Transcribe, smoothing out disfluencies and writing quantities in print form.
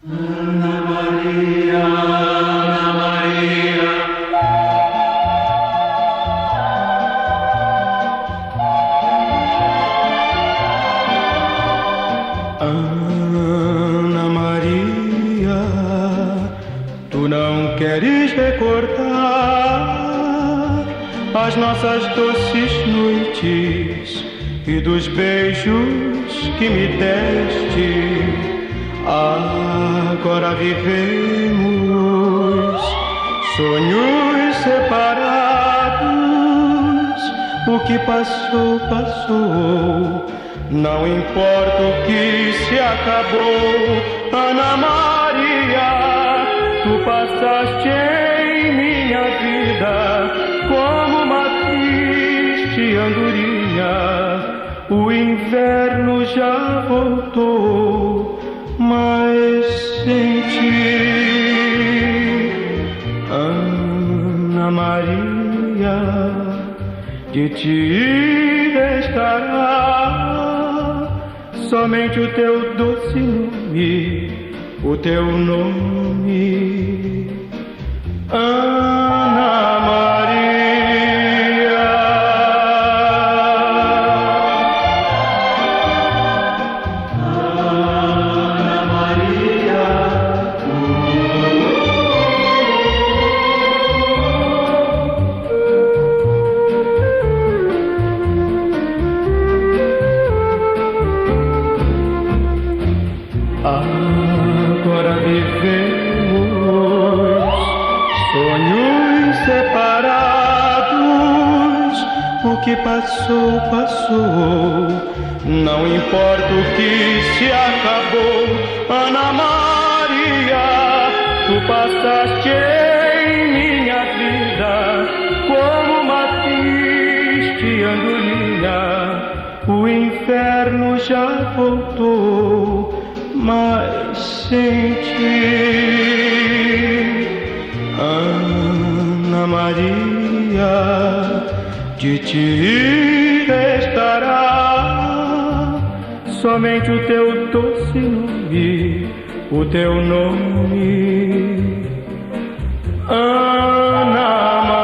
Ana Maria, Ana Maria. Ana Maria, tu não queres recordar as nossas doces noites e dos beijos que me deste. Agora vivemos sonhos separados. O que passou, passou. Não importa o que se acabou. Ana Maria, tu passaste em minha vida como uma triste andorinha. O inverno já voltou, mas sem ti. Ana Maria, de ti restará somente o teu doce nome, o teu nome, Ana Maria. Agora vivemos sonhos separados. O que passou, passou. Não importa o que se acabou. Ana Maria, tu passaste em minha vida como uma triste andorinha. O inferno já voltou, mas sem ti. Ana Maria, de ti restará somente o teu doce nome, o teu nome, Ana Maria.